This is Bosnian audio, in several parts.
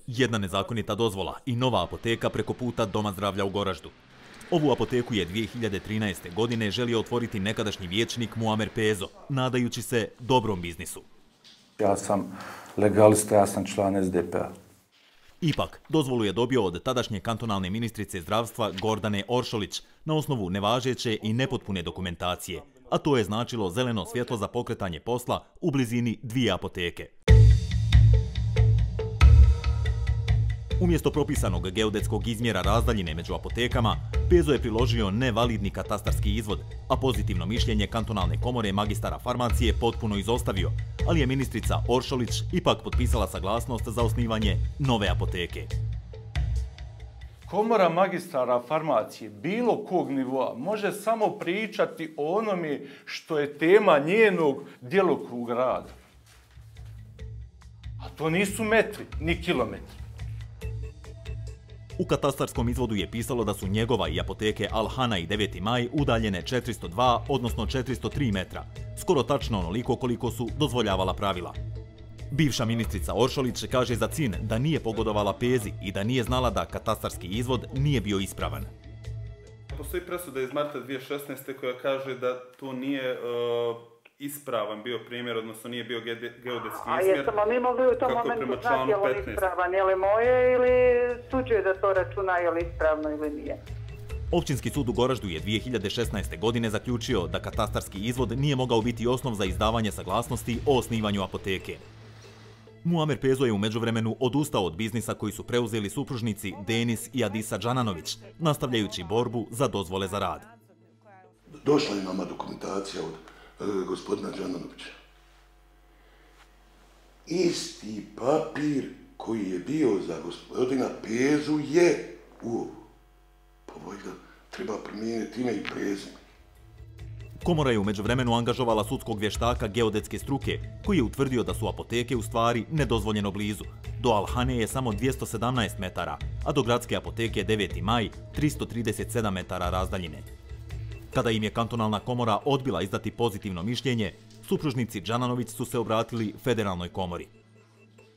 Jedna nezakonita dozvola i nova apoteka preko puta Doma zdravlja u Goraždu. Ovu apoteku je 2013. godine želio otvoriti nekadašnji vijećnik Muamer Pezo, nadajući se dobrom biznisu. Ja sam legalista, ja sam član SDP-a. Ipak, dozvolu je dobio od tadašnje kantonalne ministrice zdravstva Gordane Oršolić na osnovu nevažeće i nepotpune dokumentacije, a to je značilo zeleno svjetlo za pokretanje posla u blizini dvije apoteke. Umjesto propisanog geodetskog izmjera razdaljine među apotekama, Pezo je priložio nevalidni katastarski izvod, a pozitivno mišljenje kantonalne komore magistara farmacije potpuno izostavio, ali je ministrica Oršolić ipak potpisala saglasnost za osnivanje nove apoteke. Komora magistara farmacije bilo kog nivoa može samo pričati o onome što je tema njenog djelokruga rada. A to nisu metri, ni kilometri. U katastarskom izvodu je pisalo da su njegova i apoteke Al-Hana i 9. maj udaljene 402, odnosno 403 metra, skoro tačno onoliko koliko su dozvoljavala pravila. Bivša ministrica Oršolić kaže za Cin da nije pogodovala Pezi i da nije znala da katastarski izvod nije bio ispravan. Postoji presuda iz marta 2016. koja kaže da to nije ispravan bio primjer, odnosno nije bio geodetski izmjer. A jesmo mi mogli u tom momentu znati je li ispravan, je li moje ili tuđe da to računa je li ispravno ili nije? Općinski sud u Goraždu je 2016. godine zaključio da katastarski izvod nije mogao biti osnov za izdavanje saglasnosti o osnivanju apoteke. Muamer Pezo je u međuvremenu odustao od biznisa koji su preuzeli supružnici Denis i Adisa Džananović, nastavljajući borbu za dozvole za rad. Došla je nama dokumentacija od gospodina Džananovića. Isti papir koji je bio za gospodina Pezu je u ovu. Pa valjda treba promijeniti ime i prezime. Komora je u međuvremenu angažovala sudskog vještaka geodetske struke, koji je utvrdio da su apoteke u stvari nedozvoljeno blizu. Do Al-Hane je samo 217 metara, a do gradske apoteke 9. maj 337 metara razdaljine. Kada im je kantonalna komora odbila izdati pozitivno mišljenje, supružnici Džananović su se obratili federalnoj komori.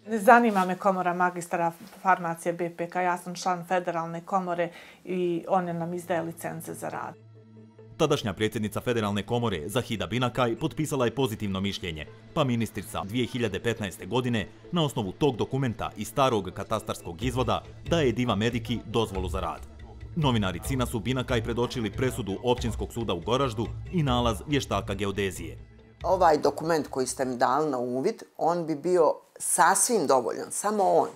Ne zanima me komora magistara farmacije BPK, ja sam član federalne komore i one nam izdaje licence za rad. Tadašnja predsjednica federalne komore Zahida Binakaj potpisala je pozitivno mišljenje, pa ministrica 2015. godine na osnovu tog dokumenta i starog katastarskog izvoda daje Diva Mediki dozvolu za rad. Novinari Cina su Binakaj predočili presudu Općinskog suda u Goraždu i nalaz vještaka geodezije. Ovaj dokument koji ste mi dali na uvid, on bi bio sasvim dovoljan, samo on,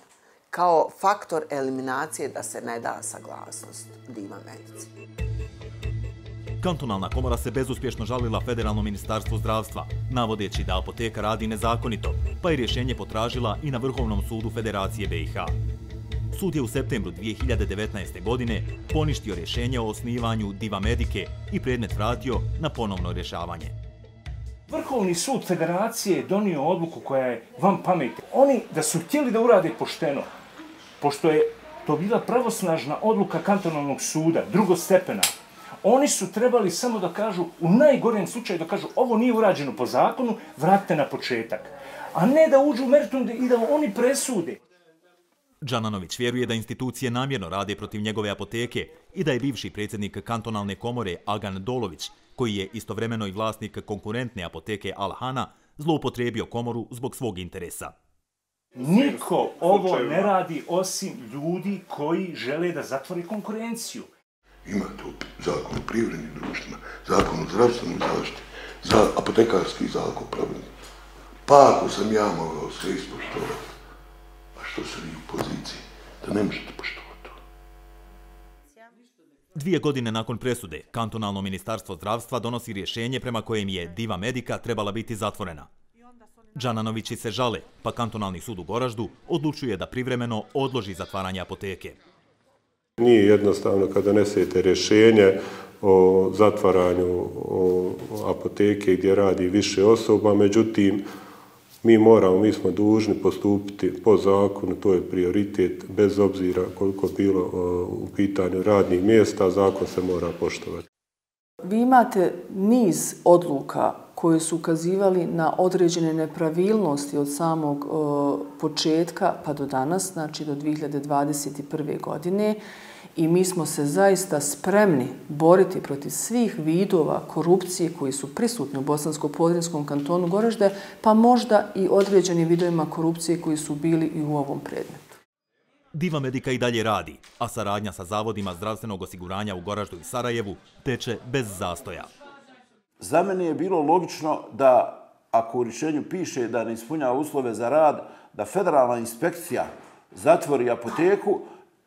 kao faktor eliminacije da se ne da saglasnost Diva Medici. Kantonalna komora se bezuspješno žalila Federalno ministarstvo zdravstva, navodeći da apoteka radi nezakonito, pa je rješenje potražila i na Vrhovnom sudu Federacije BiH. Sud je u septembru 2019. godine poništio rješenje o osnivanju Diva Medike i predmet vratio na ponovno rješavanje. Vrhovni sud Federacije je donio odluku koja je van pameti. Oni da su htjeli da urade pošteno, pošto je to bila pravosnažna odluka kantonalnog suda, drugostepena, oni su trebali samo da kažu, u najgorem slučaju da kažu ovo nije urađeno po zakonu, vratite na početak. A ne da uđu u meritum i da oni presude. Džananović vjeruje da institucije namjerno rade protiv njegove apoteke i da je bivši predsjednik kantonalne komore Agan Dolović, koji je istovremeno i vlasnik konkurentne apoteke Al-Hana, zloupotrijebio komoru zbog svog interesa. Niko ovo ne radi osim ljudi koji žele da zatvori konkurenciju. Ima tu zakon o privrednim društvima, zakon o zdravstvenoj zaštiti, apotekarski zakon pravilnik. Pa ako sam ja mogao sve ispoštovati, a što se vi u poziciji da ne možete poštovati to? 2 godine nakon presude, kantonalno ministarstvo zdravstva donosi rješenje prema kojem je Diva Medika trebala biti zatvorena. Džananovići se žale, pa kantonalni sud u Goraždu odlučuje da privremeno odloži zatvaranje apoteke. Nije jednostavno kada donesete rješenje o zatvaranju apoteke gdje radi više osoba, međutim, mi smo dužni postupiti po zakonu, to je prioritet, bez obzira koliko bilo u pitanju radnih mjesta, zakon se mora poštovati. Vi imate niz odluka koji su ukazivali na određene nepravilnosti od samog početka pa do danas, znači do 2021. godine. I mi smo se zaista spremni boriti protiv svih vidova korupcije koji su prisutni u Bosansko-Podrinjskom kantonu Goražde, pa možda i određenim vidovima korupcije koji su bili i u ovom predmetu. Diva Medika i dalje radi, a saradnja sa zavodima zdravstvenog osiguranja u Goraždu i Sarajevu teče bez zastoja. Za mene je bilo logično da, ako u rješenju piše da ne ispunjava uslove za rad, da federalna inspekcija zatvori apoteku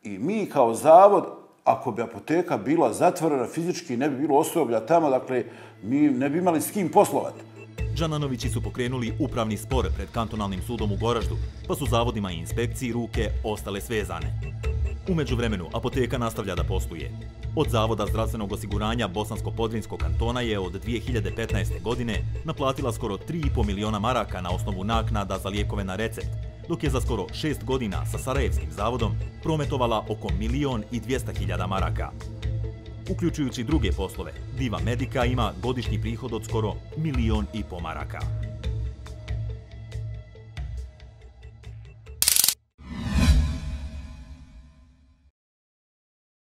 i mi kao zavod, ako bi apoteka bila zatvorena fizički, ne bi bilo osoblja tamo, dakle, mi ne bi imali s kim poslovati. Džananovići su pokrenuli upravni spor pred kantonalnim sudom u Goraždu, pa su zavodima i inspekciji ruke ostale svezane. U međuvremenu, apoteka nastavlja da posluje. Od Zavoda zdravstvenog osiguranja Bosansko-Podrinjskog kantona je od 2015. godine naplatila skoro 3,5 miliona maraka na osnovu naknada za lijekove na recept, dok je za skoro 6 godina sa Sarajevskim zavodom prometovala oko 1.200.000 maraka. Uključujući druge poslove, Diva Medika ima godišnji prihod od skoro 1,5 miliona maraka.